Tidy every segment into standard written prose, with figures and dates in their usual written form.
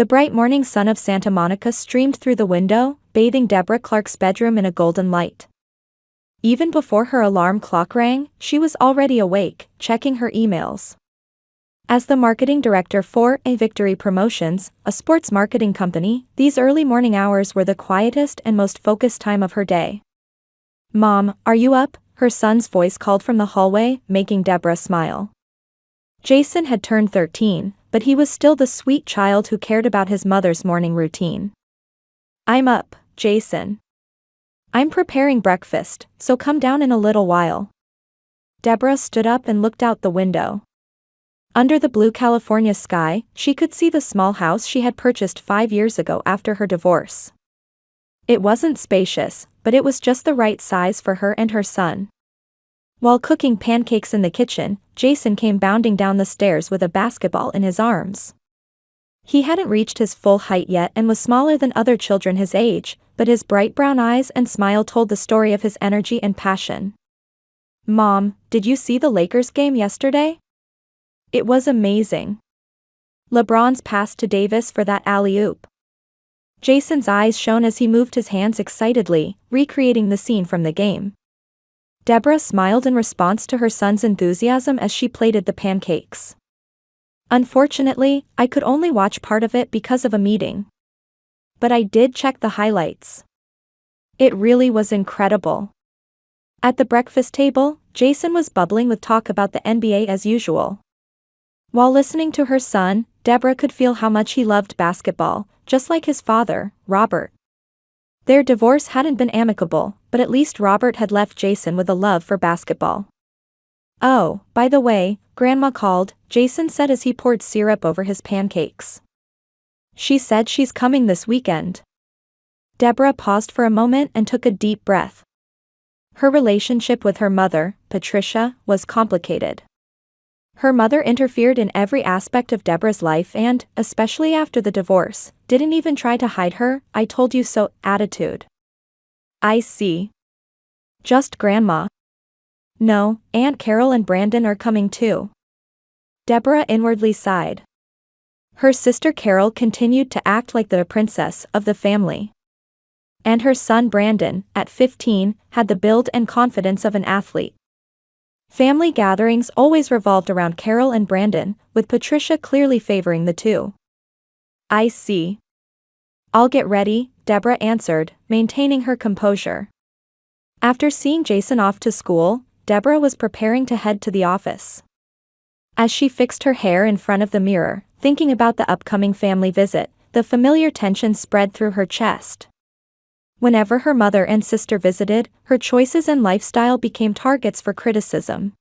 The bright morning sun of Santa Monica streamed through the window, bathing Deborah Clark's bedroom in a golden light. Even before her alarm clock rang, she was already awake, checking her emails. As the marketing director for A Victory Promotions, a sports marketing company, these early morning hours were the quietest and most focused time of her day. "Mom, are you up?" her son's voice called from the hallway, making Deborah smile. Jason had turned 13, but he was still the sweet child who cared about his mother's morning routine. "I'm up, Jason. I'm preparing breakfast, so come down in a little while." Deborah stood up and looked out the window. Under the blue California sky, she could see the small house she had purchased 5 years ago after her divorce. It wasn't spacious, but it was just the right size for her and her son. While cooking pancakes in the kitchen, Jason came bounding down the stairs with a basketball in his arms. He hadn't reached his full height yet and was smaller than other children his age, but his bright brown eyes and smile told the story of his energy and passion. "Mom, did you see the Lakers game yesterday? It was amazing. LeBron's pass to Davis for that alley-oop." Jason's eyes shone as he moved his hands excitedly, recreating the scene from the game. Deborah smiled in response to her son's enthusiasm as she plated the pancakes. "Unfortunately, I could only watch part of it because of a meeting. But I did check the highlights. It really was incredible." At the breakfast table, Jason was bubbling with talk about the NBA as usual. While listening to her son, Deborah could feel how much he loved basketball, just like his father, Robert. Their divorce hadn't been amicable, but at least Robert had left Jason with a love for basketball. "Oh, by the way, Grandma called," Jason said as he poured syrup over his pancakes. "She said she's coming this weekend." Deborah paused for a moment and took a deep breath. Her relationship with her mother, Patricia, was complicated. Her mother interfered in every aspect of Deborah's life and, especially after the divorce, didn't even try to hide her "I told you so" attitude. "I see. Just Grandma?" "No, Aunt Carol and Brandon are coming too." Deborah inwardly sighed. Her sister Carol continued to act like the princess of the family. And her son Brandon, at 15, had the build and confidence of an athlete. Family gatherings always revolved around Carol and Brandon, with Patricia clearly favoring the two. "I see. I'll get ready," Deborah answered, maintaining her composure. After seeing Jason off to school, Deborah was preparing to head to the office. As she fixed her hair in front of the mirror, thinking about the upcoming family visit, the familiar tension spread through her chest. Whenever her mother and sister visited, her choices and lifestyle became targets for criticism.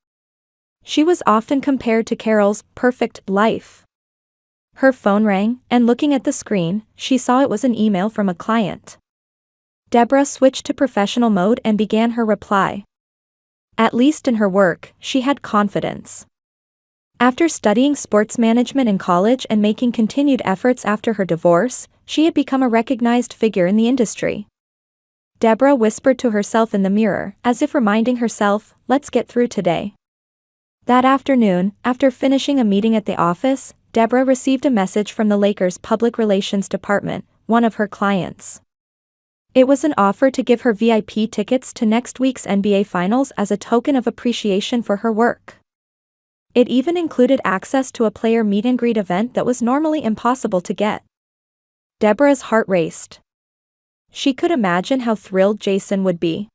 She was often compared to Carol's perfect life. Her phone rang, and looking at the screen, she saw it was an email from a client. Deborah switched to professional mode and began her reply. At least in her work, she had confidence. After studying sports management in college and making continued efforts after her divorce, she had become a recognized figure in the industry. Deborah whispered to herself in the mirror, as if reminding herself, "Let's get through today." That afternoon, after finishing a meeting at the office, Deborah received a message from the Lakers' public relations department, one of her clients. It was an offer to give her VIP tickets to next week's NBA Finals as a token of appreciation for her work. It even included access to a player meet-and-greet event that was normally impossible to get. Deborah's heart raced. She could imagine how thrilled Jason would be.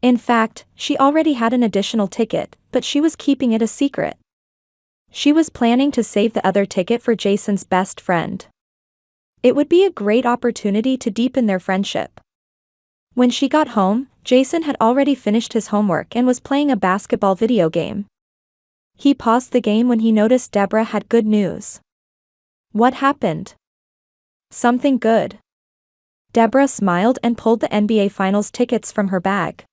In fact, she already had an additional ticket, but she was keeping it a secret. She was planning to save the other ticket for Jason's best friend. It would be a great opportunity to deepen their friendship. When she got home, Jason had already finished his homework and was playing a basketball video game. He paused the game when he noticed Deborah had good news. "What happened?" "Something good." Deborah smiled and pulled the NBA Finals tickets from her bag.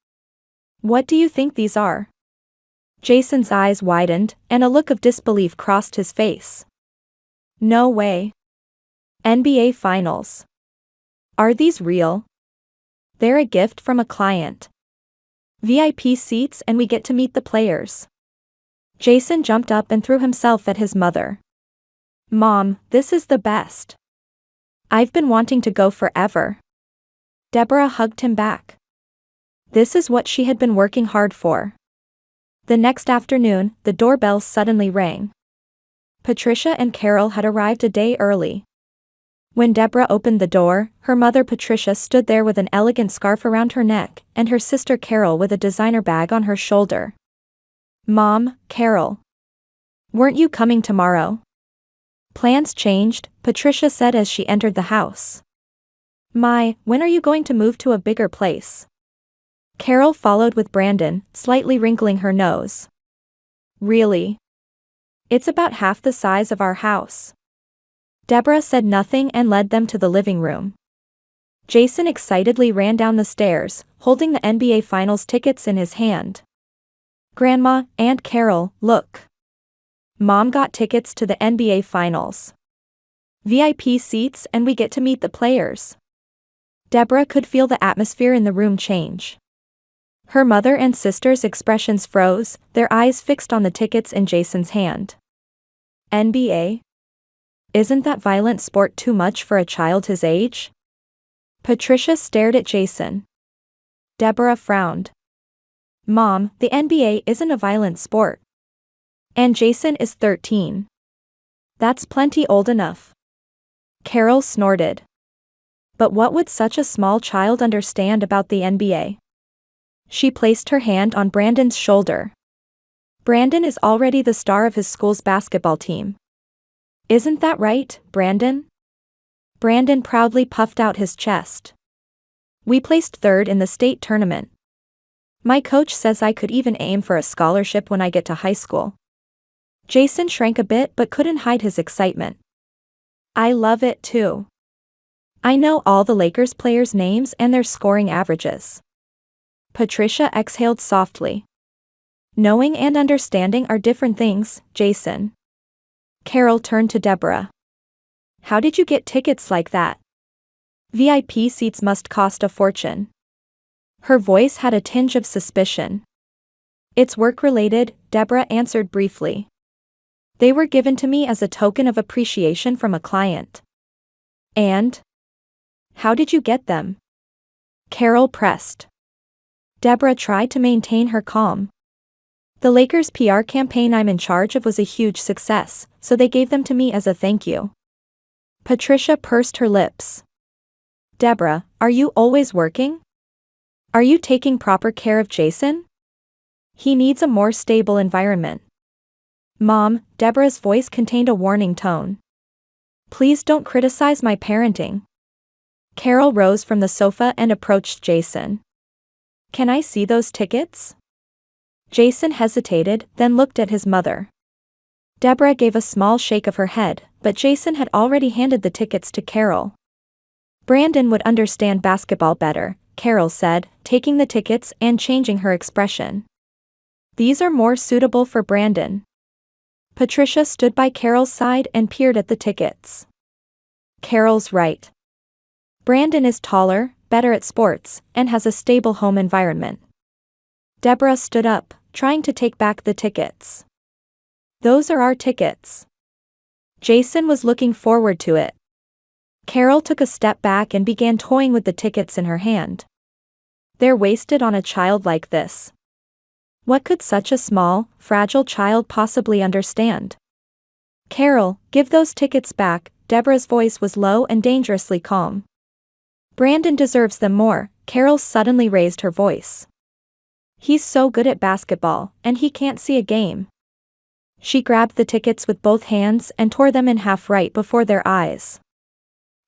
"What do you think these are?" Jason's eyes widened, and a look of disbelief crossed his face. "No way. NBA Finals. Are these real?" "They're a gift from a client. VIP seats and we get to meet the players." Jason jumped up and threw himself at his mother. "Mom, this is the best. I've been wanting to go forever. Deborah hugged him back. This is what she had been working hard for. The next afternoon, the doorbell suddenly rang. Patricia and Carol had arrived a day early. When Deborah opened the door, her mother Patricia stood there with an elegant scarf around her neck, and her sister Carol with a designer bag on her shoulder. Mom, Carol. Weren't you coming tomorrow? Plans changed, Patricia said as she entered the house. When are you going to move to a bigger place? Carol followed with Brandon, slightly wrinkling her nose. Really? It's about half the size of our house. Deborah said nothing and led them to the living room. Jason excitedly ran down the stairs, holding the NBA Finals tickets in his hand. Grandma, Aunt Carol, look. Mom got tickets to the NBA Finals. VIP seats and we get to meet the players. Deborah could feel the atmosphere in the room change. Her mother and sister's expressions froze, their eyes fixed on the tickets in Jason's hand. NBA? Isn't that violent sport too much for a child his age? Patricia stared at Jason. Deborah frowned. Mom, the NBA isn't a violent sport. And Jason is 13. That's plenty old enough. Carol snorted. But what would such a small child understand about the NBA? She placed her hand on Brandon's shoulder. Brandon is already the star of his school's basketball team. Isn't that right, Brandon? Brandon proudly puffed out his chest. We placed third in the state tournament. My coach says I could even aim for a scholarship when I get to high school. Jason shrank a bit but couldn't hide his excitement. I love it too. I know all the Lakers players' names and their scoring averages. Patricia exhaled softly. Knowing and understanding are different things, Jason. Carol turned to Deborah. How did you get tickets like that? VIP seats must cost a fortune. Her voice had a tinge of suspicion. It's work-related, Deborah answered briefly. They were given to me as a token of appreciation from a client. And? How did you get them? Carol pressed. Deborah tried to maintain her calm. The Lakers' PR campaign I'm in charge of was a huge success, so they gave them to me as a thank you. Patricia pursed her lips. Deborah, are you always working? Are you taking proper care of Jason? He needs a more stable environment. Mom, Deborah's voice contained a warning tone. Please don't criticize my parenting. Carol rose from the sofa and approached Jason. Can I see those tickets? Jason hesitated, then looked at his mother. Deborah gave a small shake of her head, but Jason had already handed the tickets to Carol. Brandon would understand basketball better, Carol said, taking the tickets and changing her expression. These are more suitable for Brandon. Patricia stood by Carol's side and peered at the tickets. Carol's right. Brandon is taller, better at sports, and has a stable home environment. Deborah stood up, trying to take back the tickets. Those are our tickets. Jason was looking forward to it. Carol took a step back and began toying with the tickets in her hand. They're wasted on a child like this. What could such a small, fragile child possibly understand? Carol, give those tickets back, Deborah's voice was low and dangerously calm. Brandon deserves them more, Carol suddenly raised her voice. He's so good at basketball, and he can't see a game. She grabbed the tickets with both hands and tore them in half right before their eyes.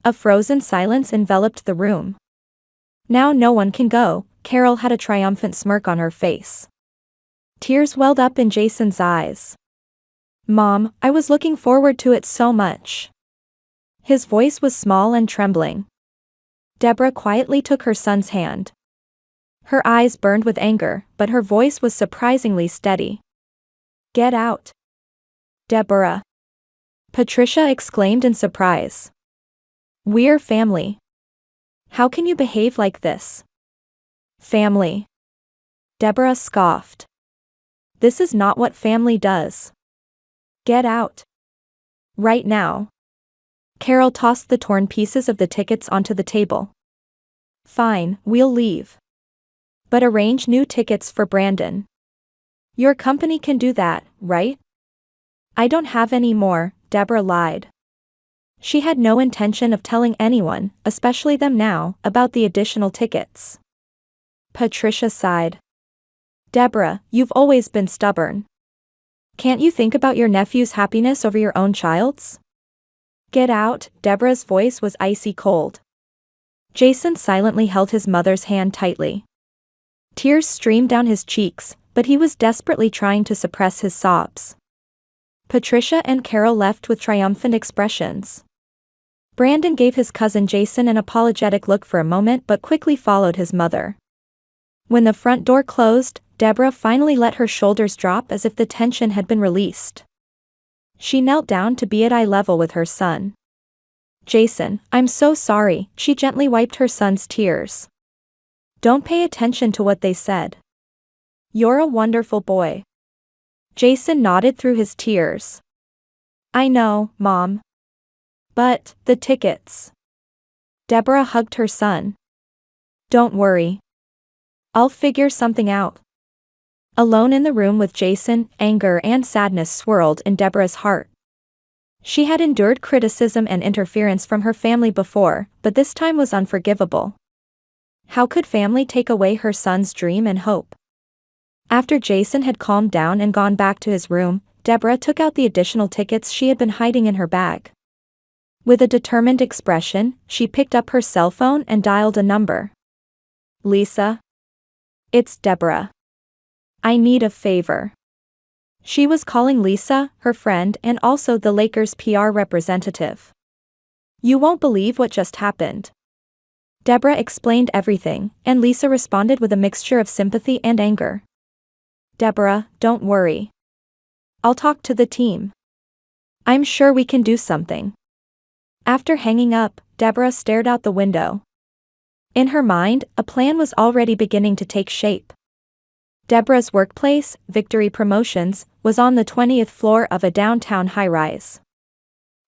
A frozen silence enveloped the room. Now no one can go, Carol had a triumphant smirk on her face. Tears welled up in Jason's eyes. Mom, I was looking forward to it so much. His voice was small and trembling. Deborah quietly took her son's hand. Her eyes burned with anger, but her voice was surprisingly steady. Get out. Deborah. Patricia exclaimed in surprise. We're family. How can you behave like this? Family. Deborah scoffed. This is not what family does. Get out. Right now. Carol tossed the torn pieces of the tickets onto the table. Fine, we'll leave. But arrange new tickets for Brandon. Your company can do that, right? I don't have any more, Deborah lied. She had no intention of telling anyone, especially them now, about the additional tickets. Patricia sighed. Deborah, you've always been stubborn. Can't you think about your nephew's happiness over your own child's? Get out, Deborah's voice was icy cold. Jason silently held his mother's hand tightly. Tears streamed down his cheeks, but he was desperately trying to suppress his sobs. Patricia and Carol left with triumphant expressions. Brandon gave his cousin Jason an apologetic look for a moment but quickly followed his mother. When the front door closed, Deborah finally let her shoulders drop as if the tension had been released. She knelt down to be at eye level with her son. Jason, I'm so sorry, she gently wiped her son's tears. Don't pay attention to what they said. You're a wonderful boy. Jason nodded through his tears. I know, Mom. But, the tickets. Deborah hugged her son. Don't worry. I'll figure something out. Alone in the room with Jason, anger and sadness swirled in Deborah's heart. She had endured criticism and interference from her family before, but this time was unforgivable. How could family take away her son's dream and hope? After Jason had calmed down and gone back to his room, Deborah took out the additional tickets she had been hiding in her bag. With a determined expression, she picked up her cell phone and dialed a number. Lisa? It's Deborah. I need a favor. She was calling Lisa, her friend and also the Lakers' PR representative. You won't believe what just happened. Deborah explained everything, and Lisa responded with a mixture of sympathy and anger. Deborah, don't worry. I'll talk to the team. I'm sure we can do something. After hanging up, Deborah stared out the window. In her mind, a plan was already beginning to take shape. Deborah's workplace, Victory Promotions, was on the 20th floor of a downtown high-rise.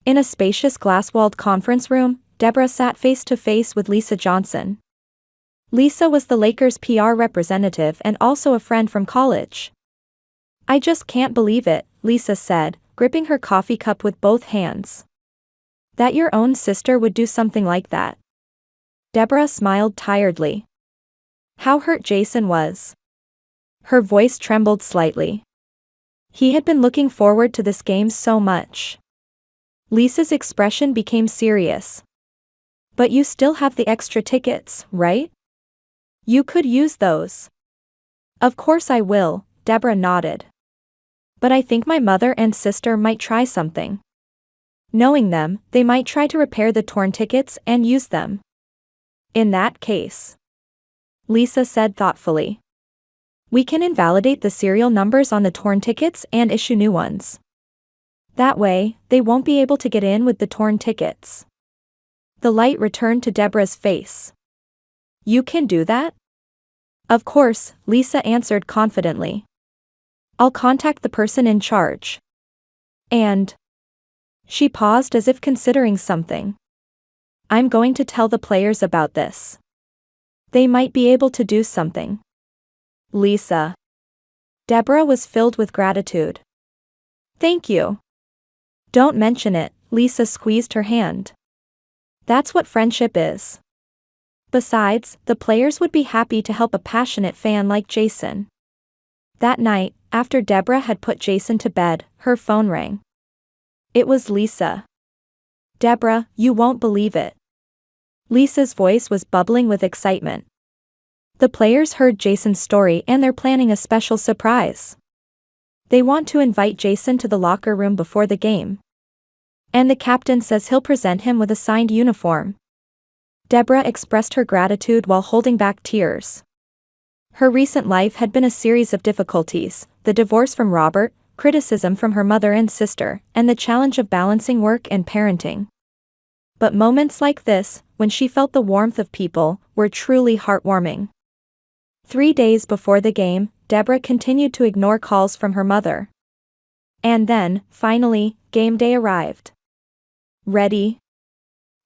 In a spacious glass-walled conference room, Deborah sat face-to-face with Lisa Johnson. Lisa was the Lakers' PR representative and also a friend from college. I just can't believe it, Lisa said, gripping her coffee cup with both hands. That your own sister would do something like that. Deborah smiled tiredly. How hurt Jason was. Her voice trembled slightly. He had been looking forward to this game so much. Lisa's expression became serious. But you still have the extra tickets, right? You could use those. Of course I will, Deborah nodded. But I think my mother and sister might try something. Knowing them, they might try to repair the torn tickets and use them. In that case, Lisa said thoughtfully, we can invalidate the serial numbers on the torn tickets and issue new ones. That way, they won't be able to get in with the torn tickets. The light returned to Deborah's face. You can do that? Of course, Lisa answered confidently. I'll contact the person in charge. And she paused as if considering something. I'm going to tell the players about this. They might be able to do something. Lisa. Deborah was filled with gratitude. Thank you. Don't mention it, Lisa squeezed her hand. That's what friendship is. Besides, the players would be happy to help a passionate fan like Jason. That night, after Deborah had put Jason to bed, her phone rang. It was Lisa. Deborah, you won't believe it. Lisa's voice was bubbling with excitement. The players heard Jason's story and they're planning a special surprise. They want to invite Jason to the locker room before the game. And the captain says he'll present him with a signed uniform. Deborah expressed her gratitude while holding back tears. Her recent life had been a series of difficulties, the divorce from Robert, criticism from her mother and sister, and the challenge of balancing work and parenting. But moments like this, when she felt the warmth of people, were truly heartwarming. 3 days before the game, Deborah continued to ignore calls from her mother. And then, finally, game day arrived. Ready?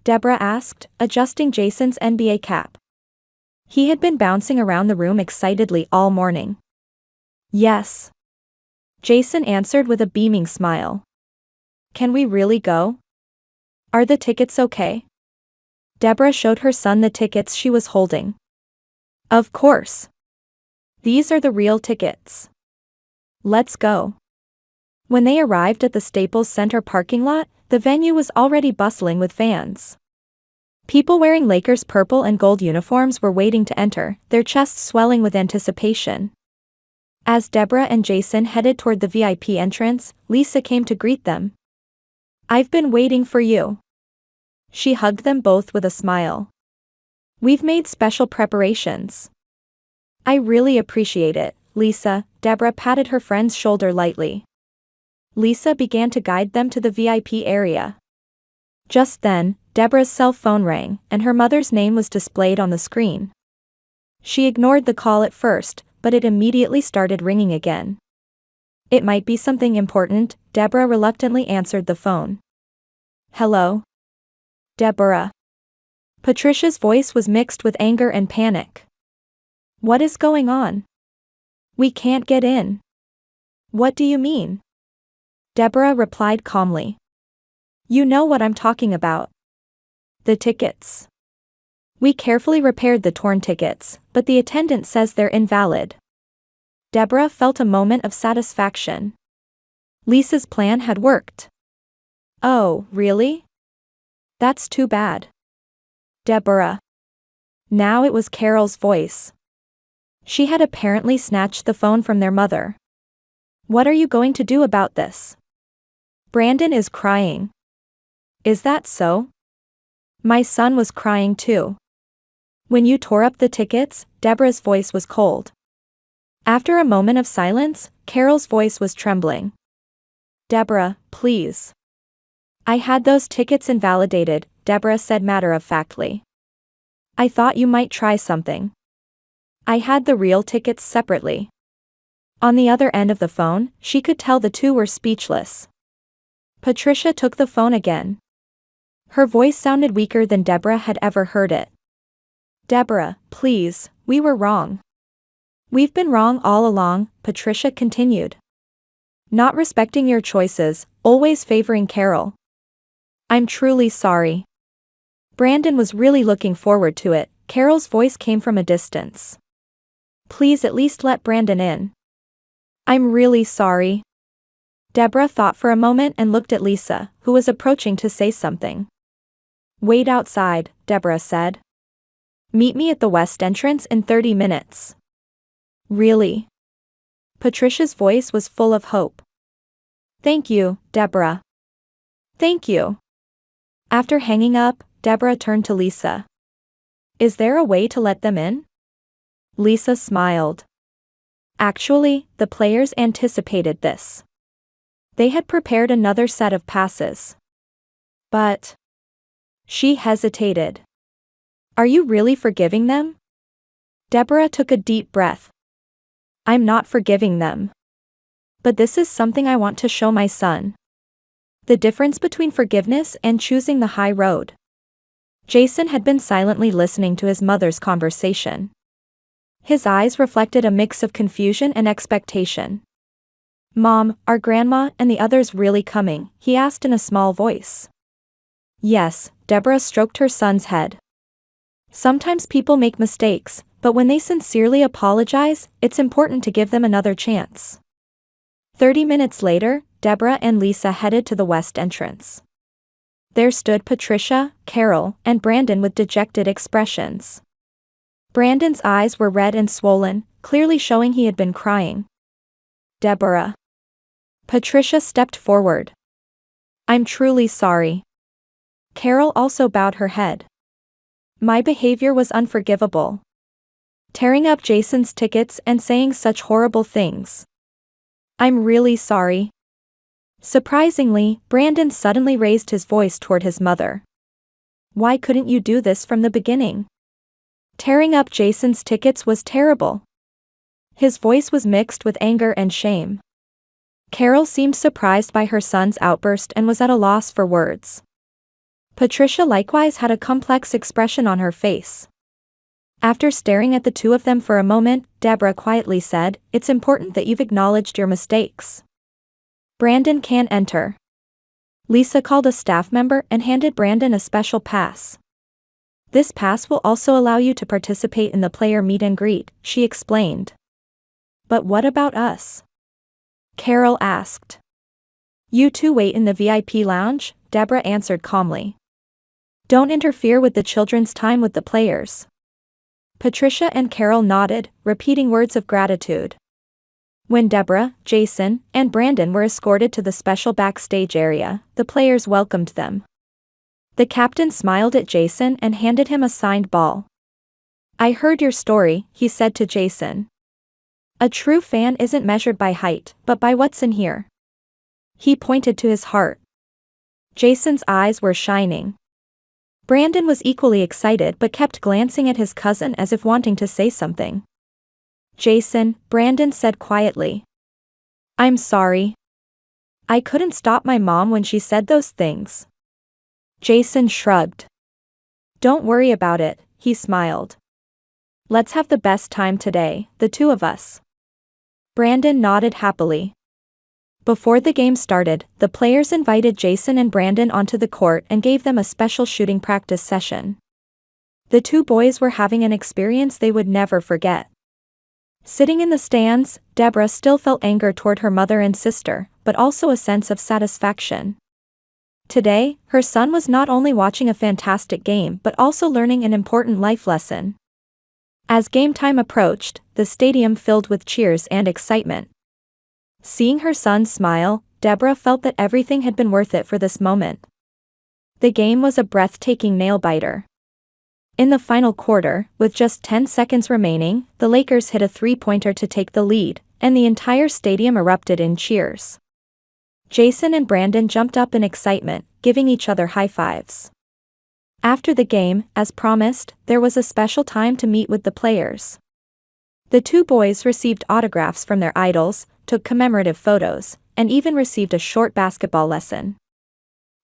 Deborah asked, adjusting Jason's NBA cap. He had been bouncing around the room excitedly all morning. Yes. Jason answered with a beaming smile. Can we really go? Are the tickets okay? Deborah showed her son the tickets she was holding. Of course. These are the real tickets. Let's go. When they arrived at the Staples Center parking lot, the venue was already bustling with fans. People wearing Lakers' purple and gold uniforms were waiting to enter, their chests swelling with anticipation. As Deborah and Jason headed toward the VIP entrance, Lisa came to greet them. I've been waiting for you. She hugged them both with a smile. We've made special preparations. I really appreciate it, Lisa. Deborah patted her friend's shoulder lightly. Lisa began to guide them to the VIP area. Just then, Deborah's cell phone rang, and her mother's name was displayed on the screen. She ignored the call at first, but it immediately started ringing again. It might be something important. Deborah reluctantly answered the phone. Hello? Deborah. Patricia's voice was mixed with anger and panic. What is going on? We can't get in. What do you mean? Deborah replied calmly. You know what I'm talking about. The tickets. We carefully repaired the torn tickets, but the attendant says they're invalid. Deborah felt a moment of satisfaction. Lisa's plan had worked. Oh, really? That's too bad. Deborah. Now it was Carol's voice. She had apparently snatched the phone from their mother. What are you going to do about this? Brandon is crying. Is that so? My son was crying too. When you tore up the tickets, Deborah's voice was cold. After a moment of silence, Carol's voice was trembling. Deborah, please. I had those tickets invalidated, Deborah said matter-of-factly. I thought you might try something. I had the real tickets separately. On the other end of the phone, she could tell the two were speechless. Patricia took the phone again. Her voice sounded weaker than Deborah had ever heard it. Deborah, please, we were wrong. We've been wrong all along, Patricia continued. Not respecting your choices, always favoring Carol. I'm truly sorry. Brandon was really looking forward to it. Carol's voice came from a distance. Please at least let Brandon in. I'm really sorry. Deborah thought for a moment and looked at Lisa, who was approaching to say something. Wait outside, Deborah said. Meet me at the west entrance in 30 minutes. Really? Patricia's voice was full of hope. Thank you, Deborah. Thank you. After hanging up, Deborah turned to Lisa. Is there a way to let them in? Lisa smiled. Actually, the players anticipated this. They had prepared another set of passes. But... She hesitated. Are you really forgiving them? Deborah took a deep breath. I'm not forgiving them. But this is something I want to show my son. The difference between forgiveness and choosing the high road. Jason had been silently listening to his mother's conversation. His eyes reflected a mix of confusion and expectation. Mom, are Grandma and the others really coming? He asked in a small voice. Yes, Deborah stroked her son's head. Sometimes people make mistakes, but when they sincerely apologize, it's important to give them another chance. 30 minutes later, Deborah and Lisa headed to the west entrance. There stood Patricia, Carol, and Brandon with dejected expressions. Brandon's eyes were red and swollen, clearly showing he had been crying. Deborah. Patricia stepped forward. I'm truly sorry. Carol also bowed her head. My behavior was unforgivable. Tearing up Jason's tickets and saying such horrible things. I'm really sorry. Surprisingly, Brandon suddenly raised his voice toward his mother. Why couldn't you do this from the beginning? Tearing up Jason's tickets was terrible. His voice was mixed with anger and shame. Carol seemed surprised by her son's outburst and was at a loss for words. Patricia likewise had a complex expression on her face. After staring at the two of them for a moment, Deborah quietly said, "It's important that you've acknowledged your mistakes. Brandon can't enter." Lisa called a staff member and handed Brandon a special pass. "This pass will also allow you to participate in the player meet and greet," she explained. "But what about us?" Carol asked. "You two wait in the VIP lounge," Deborah answered calmly. "Don't interfere with the children's time with the players." Patricia and Carol nodded, repeating words of gratitude. When Deborah, Jason, and Brandon were escorted to the special backstage area, the players welcomed them. The captain smiled at Jason and handed him a signed ball. "I heard your story," he said to Jason. "A true fan isn't measured by height, but by what's in here." He pointed to his heart. Jason's eyes were shining. Brandon was equally excited but kept glancing at his cousin as if wanting to say something. "Jason," Brandon said quietly. "I'm sorry. I couldn't stop my mom when she said those things." Jason shrugged. "Don't worry about it," he smiled. "Let's have the best time today, the two of us." Brandon nodded happily. Before the game started, the players invited Jason and Brandon onto the court and gave them a special shooting practice session. The two boys were having an experience they would never forget. Sitting in the stands, Deborah still felt anger toward her mother and sister, but also a sense of satisfaction. Today, her son was not only watching a fantastic game but also learning an important life lesson. As game time approached, the stadium filled with cheers and excitement. Seeing her son smile, Deborah felt that everything had been worth it for this moment. The game was a breathtaking nail-biter. In the final quarter, with just 10 seconds remaining, the Lakers hit a three-pointer to take the lead, and the entire stadium erupted in cheers. Jason and Brandon jumped up in excitement, giving each other high fives. After the game, as promised, there was a special time to meet with the players. The two boys received autographs from their idols, took commemorative photos, and even received a short basketball lesson.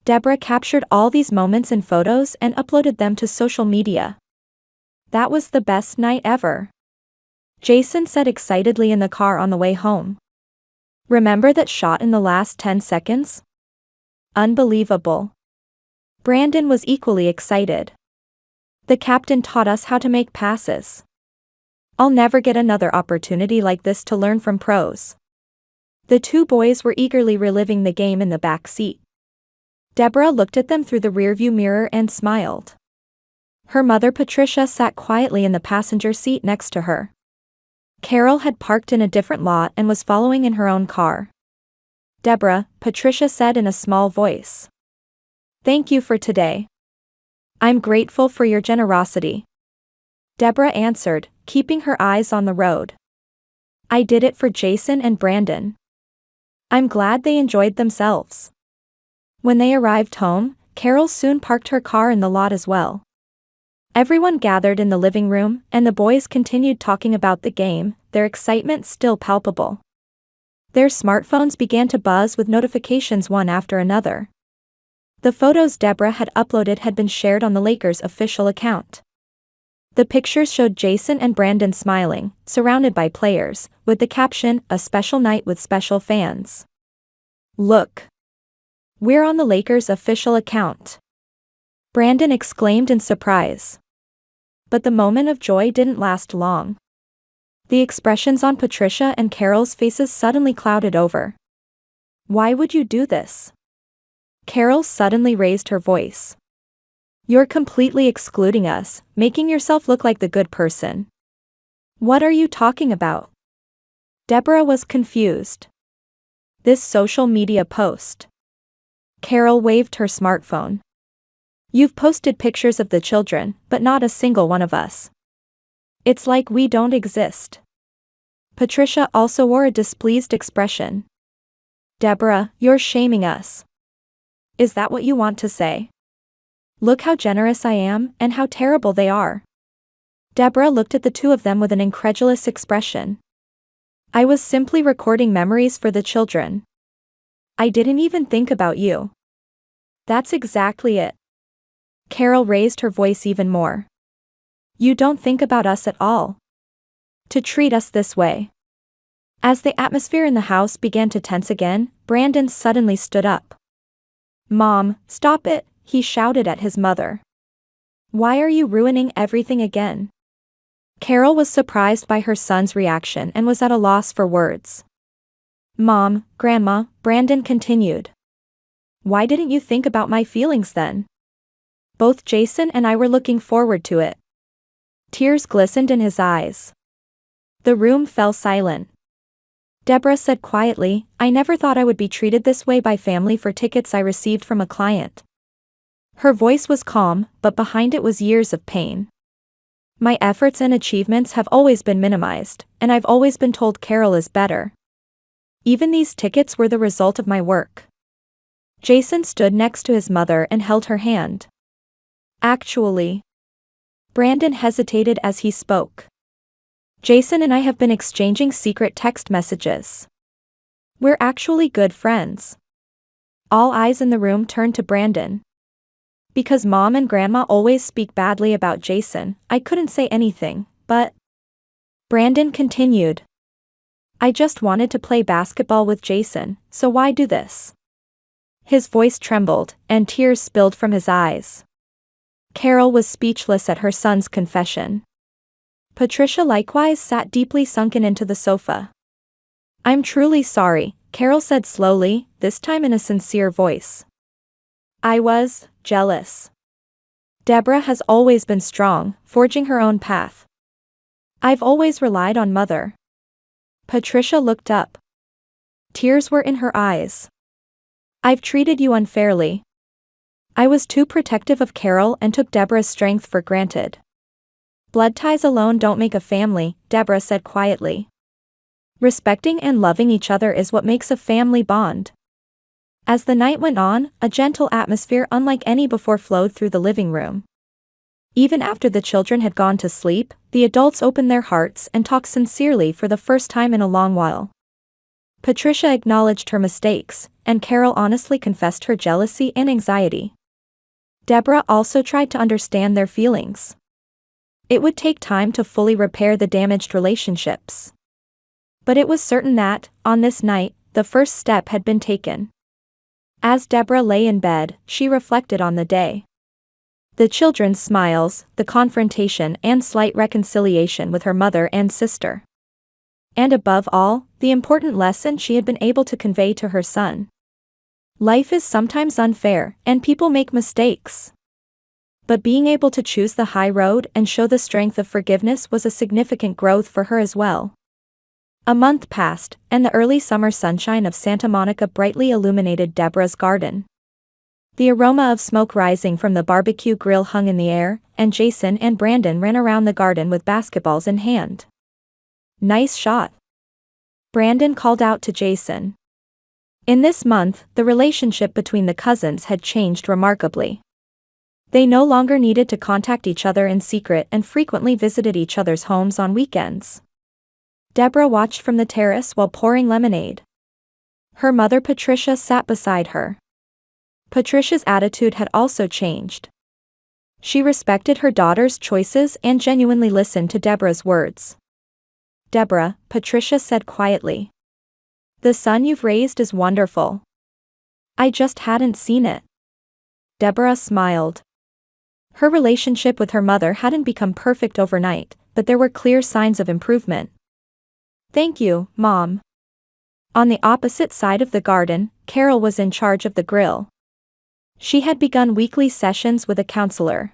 Deborah captured all these moments in photos and uploaded them to social media. "That was the best night ever," Jason said excitedly in the car on the way home. "Remember that shot in the last 10 seconds? Unbelievable." Brandon was equally excited. "The captain taught us how to make passes. I'll never get another opportunity like this to learn from pros." The two boys were eagerly reliving the game in the back seat. Deborah looked at them through the rearview mirror and smiled. Her mother Patricia sat quietly in the passenger seat next to her. Carol had parked in a different lot and was following in her own car. "Deborah," Patricia said in a small voice. "Thank you for today. I'm grateful for your generosity." Deborah answered, keeping her eyes on the road. "I did it for Jason and Brandon. I'm glad they enjoyed themselves." When they arrived home, Carol soon parked her car in the lot as well. Everyone gathered in the living room, and the boys continued talking about the game, their excitement still palpable. Their smartphones began to buzz with notifications one after another. The photos Deborah had uploaded had been shared on the Lakers' official account. The pictures showed Jason and Brandon smiling, surrounded by players, with the caption, "A special night with special fans." "Look. We're on the Lakers' official account," Brandon exclaimed in surprise. But the moment of joy didn't last long. The expressions on Patricia and Carol's faces suddenly clouded over. "Why would you do this?" Carol suddenly raised her voice. "You're completely excluding us, making yourself look like the good person." "What are you talking about?" Deborah was confused. "This social media post." Carol waved her smartphone. "You've posted pictures of the children, but not a single one of us. It's like we don't exist." Patricia also wore a displeased expression. "Deborah, you're shaming us. Is that what you want to say? Look how generous I am, and how terrible they are." Deborah looked at the two of them with an incredulous expression. "I was simply recording memories for the children. I didn't even think about you." "That's exactly it. Carol raised her voice even more. You don't think about us at all. To treat us this way. As the atmosphere in the house began to tense again, Brandon suddenly stood up. Mom, stop it, he shouted at his mother. Why are you ruining everything again? Carol was surprised by her son's reaction and was at a loss for words. Mom, Grandma, Brandon continued. Why didn't you think about my feelings then? Both Jason and I were looking forward to it. Tears glistened in his eyes. The room fell silent. Deborah said quietly, I never thought I would be treated this way by family for tickets I received from a client. Her voice was calm, but behind it was years of pain. My efforts and achievements have always been minimized, and I've always been told Carol is better. Even these tickets were the result of my work. Jason stood next to his mother and held her hand. Actually. Brandon hesitated as he spoke. Jason and I have been exchanging secret text messages. We're actually good friends. All eyes in the room turned to Brandon. Because Mom and Grandma always speak badly about Jason, I couldn't say anything, but... Brandon continued. I just wanted to play basketball with Jason, so why do this? His voice trembled, and tears spilled from his eyes. Carol was speechless at her son's confession. Patricia likewise sat deeply sunken into the sofa. I'm truly sorry, Carol said slowly, this time in a sincere voice. I was jealous. Deborah has always been strong, forging her own path. I've always relied on Mother. Patricia looked up. Tears were in her eyes. I've treated you unfairly. I was too protective of Carol and took Deborah's strength for granted. Blood ties alone don't make a family, Deborah said quietly. Respecting and loving each other is what makes a family bond. As the night went on, a gentle atmosphere unlike any before flowed through the living room. Even after the children had gone to sleep, the adults opened their hearts and talked sincerely for the first time in a long while. Patricia acknowledged her mistakes, and Carol honestly confessed her jealousy and anxiety. Deborah also tried to understand their feelings. It would take time to fully repair the damaged relationships. But it was certain that, on this night, the first step had been taken. As Deborah lay in bed, she reflected on the day. The children's smiles, the confrontation and slight reconciliation with her mother and sister. And above all, the important lesson she had been able to convey to her son. Life is sometimes unfair, and people make mistakes. But being able to choose the high road and show the strength of forgiveness was a significant growth for her as well. A month passed, and the early summer sunshine of Santa Monica brightly illuminated Deborah's garden. The aroma of smoke rising from the barbecue grill hung in the air, and Jason and Brandon ran around the garden with basketballs in hand. Nice shot. Brandon called out to Jason. In this month, the relationship between the cousins had changed remarkably. They no longer needed to contact each other in secret and frequently visited each other's homes on weekends. Deborah watched from the terrace while pouring lemonade. Her mother Patricia sat beside her. Patricia's attitude had also changed. She respected her daughter's choices and genuinely listened to Deborah's words. Deborah, Patricia said quietly. The son you've raised is wonderful. I just hadn't seen it. Deborah smiled. Her relationship with her mother hadn't become perfect overnight, but there were clear signs of improvement. Thank you, Mom. On the opposite side of the garden, Carol was in charge of the grill. She had begun weekly sessions with a counselor.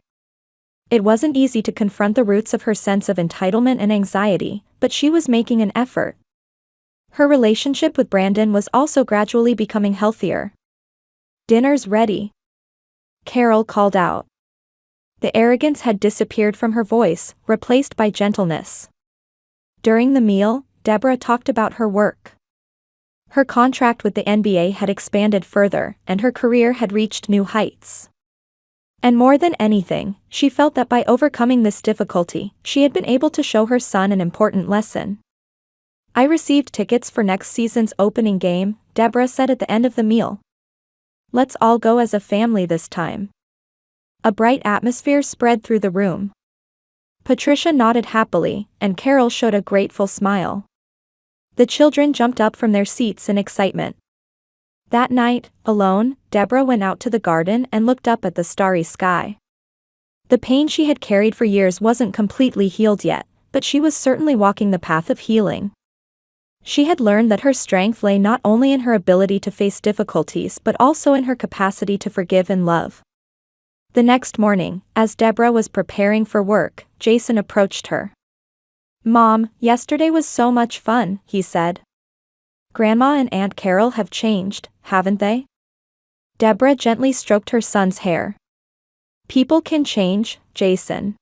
It wasn't easy to confront the roots of her sense of entitlement and anxiety, but she was making an effort. Her relationship with Brandon was also gradually becoming healthier. Dinner's ready. Carol called out. The arrogance had disappeared from her voice, replaced by gentleness. During the meal, Deborah talked about her work. Her contract with the NBA had expanded further, and her career had reached new heights. And more than anything, she felt that by overcoming this difficulty, she had been able to show her son an important lesson. I received tickets for next season's opening game, Deborah said at the end of the meal. Let's all go as a family this time. A bright atmosphere spread through the room. Patricia nodded happily, and Carol showed a grateful smile. The children jumped up from their seats in excitement. That night, alone, Deborah went out to the garden and looked up at the starry sky. The pain she had carried for years wasn't completely healed yet, but she was certainly walking the path of healing. She had learned that her strength lay not only in her ability to face difficulties but also in her capacity to forgive and love. The next morning, as Deborah was preparing for work, Jason approached her. "Mom, yesterday was so much fun," he said. "Grandma and Aunt Carol have changed, haven't they?" Deborah gently stroked her son's hair. "People can change, Jason.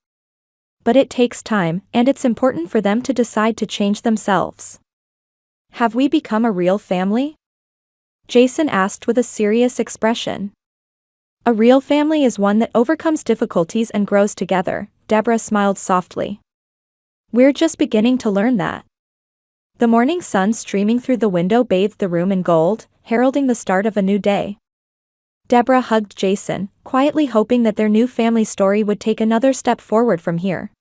But it takes time, and it's important for them to decide to change themselves." "Have we become a real family?" Jason asked with a serious expression. "A real family is one that overcomes difficulties and grows together," Deborah smiled softly. "We're just beginning to learn that." The morning sun streaming through the window bathed the room in gold, heralding the start of a new day. Deborah hugged Jason, quietly hoping that their new family story would take another step forward from here.